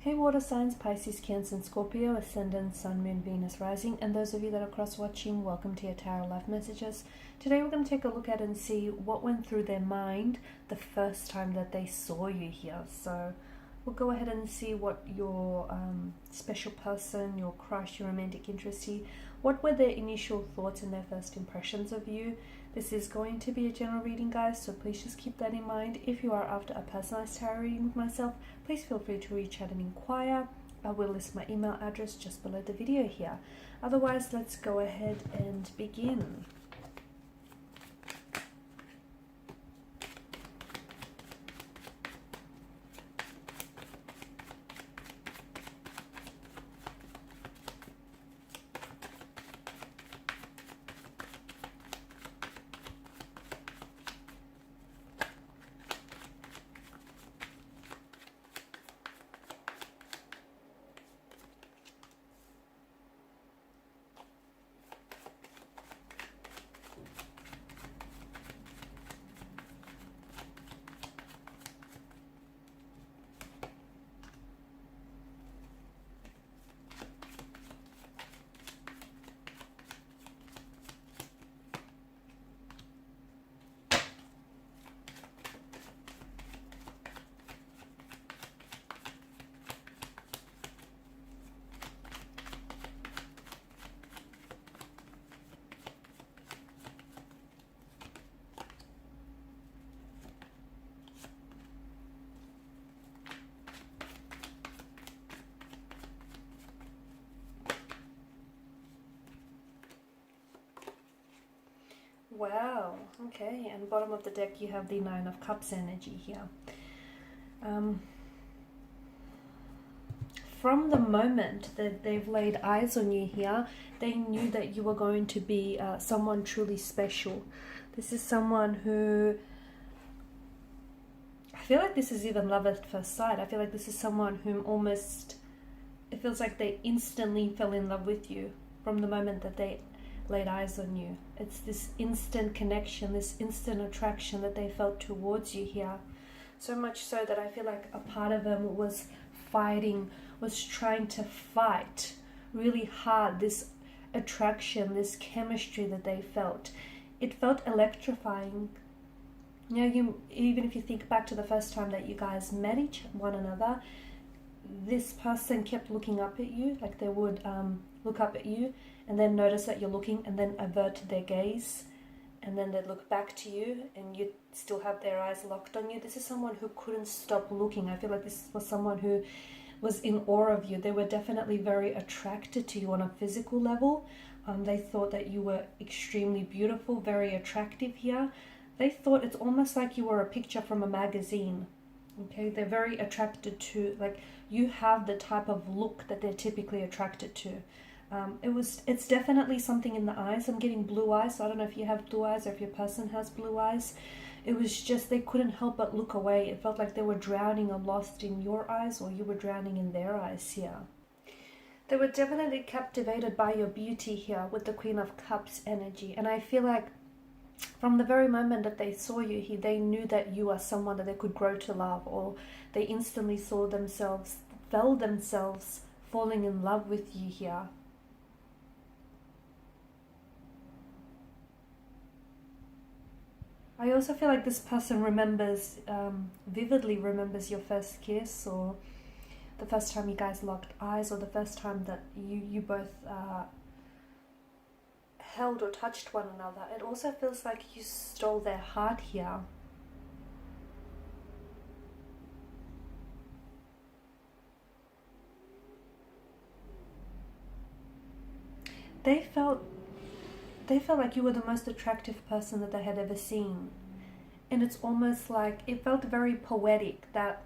Hey water signs, Pisces, Cancer and Scorpio, Ascendant, Sun, Moon, Venus, Rising, and those of you that are cross-watching, welcome to your Tarot Life Messages. Today we're going to take a look at and see what went through their mind the first time that they saw you here. So we'll go ahead and see what your special person, your crush, your romantic interest, what were their initial thoughts and their first impressions of you. This is going to be a general reading, guys, so please just keep that in mind. If you are after a personalized tarot reading with myself, please feel free to reach out and inquire. I will list my email address just below the video here. Otherwise, let's go ahead and begin. Wow, okay, and bottom of the deck you have the Nine of Cups energy here. From the moment that they've laid eyes on you here, they knew that you were going to be someone truly special. This is someone who, I feel like this is even love at first sight. I feel like this is someone whom almost, it feels like they instantly fell in love with you from the moment that they laid eyes on you. It's this instant connection, this instant attraction that they felt towards you here. So much so that I feel like a part of them was fighting, was trying to fight really hard this attraction, this chemistry that they felt. It felt electrifying. You know, even if you think back to the first time that you guys met one another, this person kept looking up at you, like they would look up at you and then notice that you're looking and then avert their gaze, and then they'd look back to you and you'd still have their eyes locked on you. This is someone who couldn't stop looking. I feel like this was someone who was in awe of you. They were definitely very attracted to you on a physical level. They thought that you were extremely beautiful, very attractive here. They thought it's almost like you were a picture from a magazine. Okay, they're very attracted to, like, you have the type of look that they're typically attracted to. It's definitely something in the eyes. I'm getting blue eyes, so I don't know if you have blue eyes or if your person has blue eyes. It was just, they couldn't help but look away. It felt like they were drowning or lost in your eyes, or you were drowning in their eyes here. They were definitely captivated by your beauty here with the Queen of Cups energy. And I feel like from the very moment that they saw you here, they knew that you are someone that they could grow to love, or they instantly felt themselves falling in love with you here. I also feel like this person vividly remembers your first kiss, or the first time you guys locked eyes, or the first time that you both held or touched one another. It also feels like you stole their heart here. They felt like you were the most attractive person that they had ever seen. And it's almost like, it felt very poetic, that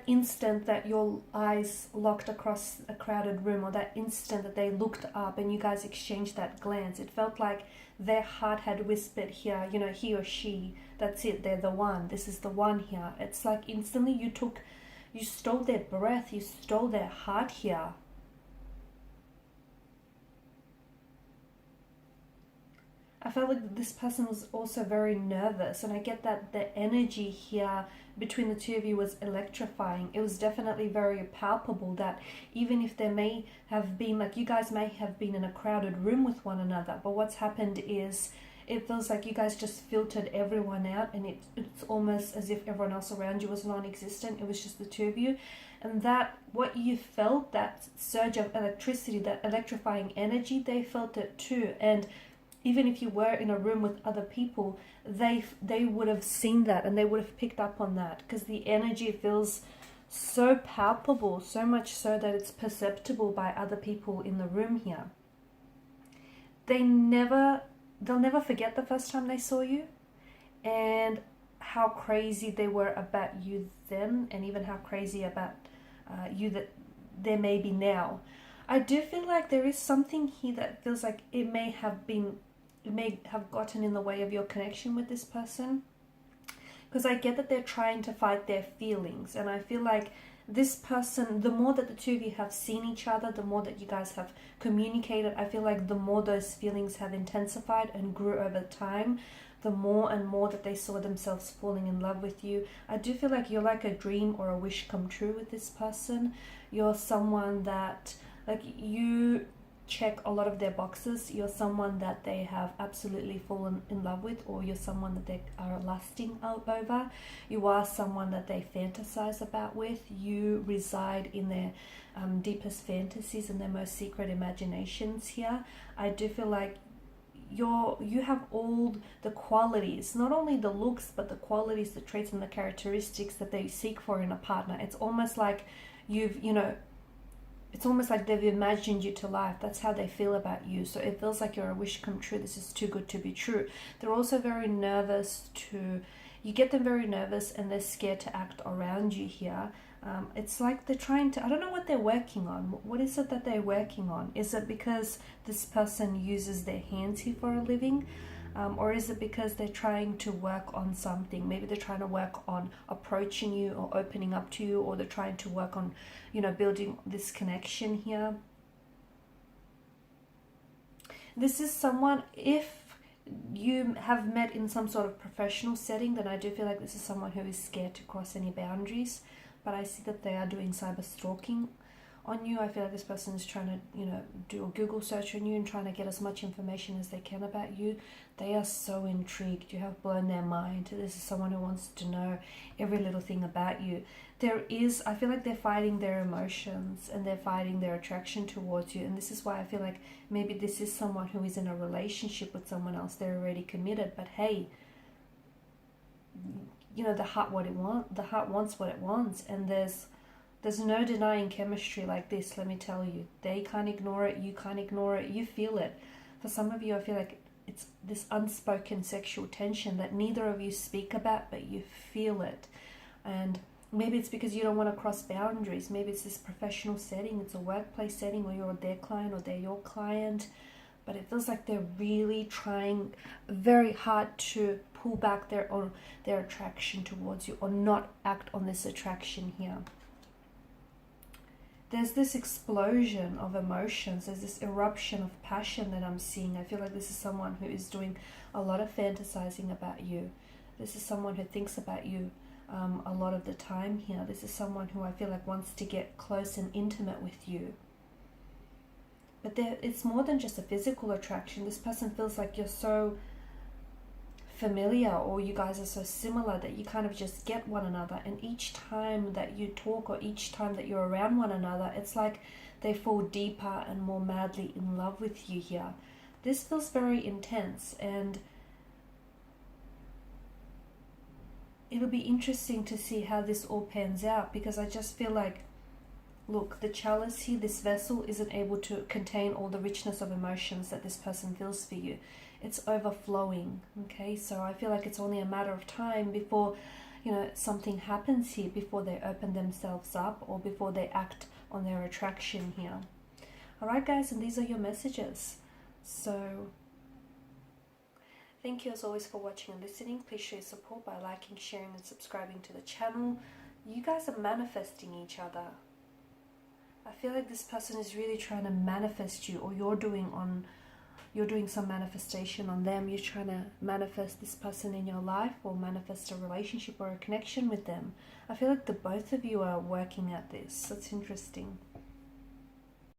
instant that your eyes locked across a crowded room, or that instant that they looked up and you guys exchanged that glance. It felt like their heart had whispered here, you know, he or she, that's it, they're the one, this is the one here. It's like instantly you stole their breath, you stole their heart here. I felt like this person was also very nervous, and I get that the energy here between the two of you was electrifying. It was definitely very palpable that even if there may have been, like, you guys may have been in a crowded room with one another, but what's happened is it feels like you guys just filtered everyone out, and it's almost as if everyone else around you was non-existent. It was just the two of you, and that what you felt, that surge of electricity, that electrifying energy, they felt it too. And even if you were in a room with other people, they would have seen that, and they would have picked up on that, because the energy feels so palpable, so much so that it's perceptible by other people in the room here. They'll never forget the first time they saw you, and how crazy they were about you then, and even how crazy about you that there may be now. I do feel like there is something here that feels like it may have gotten in the way of your connection with this person, because I get that they're trying to fight their feelings, and I feel like this person, the more that the two of you have seen each other, the more that you guys have communicated, I feel like the more those feelings have intensified and grew over time, the more and more that they saw themselves falling in love with you. I do feel like you're like a dream or a wish come true with this person. You're someone that, like, you check a lot of their boxes. You're someone that they have absolutely fallen in love with, or you're someone that they are lusting over. You are someone that they fantasize about with. You reside in their deepest fantasies and their most secret imaginations here. I do feel like you have all the qualities, not only the looks, but the qualities, the traits and the characteristics that they seek for in a partner. It's almost like it's almost like they've imagined you to life. That's how they feel about you. So it feels like you're a wish come true. This is too good to be true. They're also very nervous you get them very nervous, and they're scared to act around you here. It's like they're trying to, I don't know what they're working on. What is it that they're working on? Is it because this person uses their hands here for a living? Or is it because they're trying to work on something? Maybe they're trying to work on approaching you or opening up to you, or they're trying to work on, building this connection here. This is someone, if you have met in some sort of professional setting, then I do feel like this is someone who is scared to cross any boundaries. But I see that they are doing cyber stalking on you. I feel like this person is trying to, do a Google search on you and trying to get as much information as they can about you. They are so intrigued. You have blown their mind. This is someone who wants to know every little thing about you. I feel like they're fighting their emotions, and they're fighting their attraction towards you. And this is why I feel like maybe this is someone who is in a relationship with someone else. They're already committed, but hey, the heart wants what it wants, and there's no denying chemistry like this. Let me tell you, they can't ignore it, you can't ignore it, you feel it. For some of you, I feel like it's this unspoken sexual tension that neither of you speak about, but you feel it. And maybe it's because you don't want to cross boundaries. Maybe it's this professional setting, it's a workplace setting where you're their client or they're your client, but it feels like they're really trying very hard to pull back their attraction towards you, or not act on this attraction here. There's this explosion of emotions. There's this eruption of passion that I'm seeing. I feel like this is someone who is doing a lot of fantasizing about you. This is someone who thinks about you a lot of the time here. This is someone who I feel like wants to get close and intimate with you. But it's more than just a physical attraction. This person feels like you're so familiar, or you guys are so similar that you kind of just get one another. And each time that you talk, or each time that you're around one another, it's like they fall deeper and more madly in love with you here. This feels very intense, and it'll be interesting to see how this all pans out, because I just feel like, look, the chalice here, this vessel, isn't able to contain all the richness of emotions that this person feels for you. It's overflowing, okay? So I feel like it's only a matter of time before, something happens here, before they open themselves up, or before they act on their attraction here. All right, guys, and these are your messages. So thank you as always for watching and listening. Please show your support by liking, sharing, and subscribing to the channel. You guys are manifesting each other. I feel like this person is really trying to manifest you, or you're doing on you're doing some manifestation on them. You're trying to manifest this person in your life or manifest a relationship or a connection with them. I feel like the both of you are working at this. That's interesting.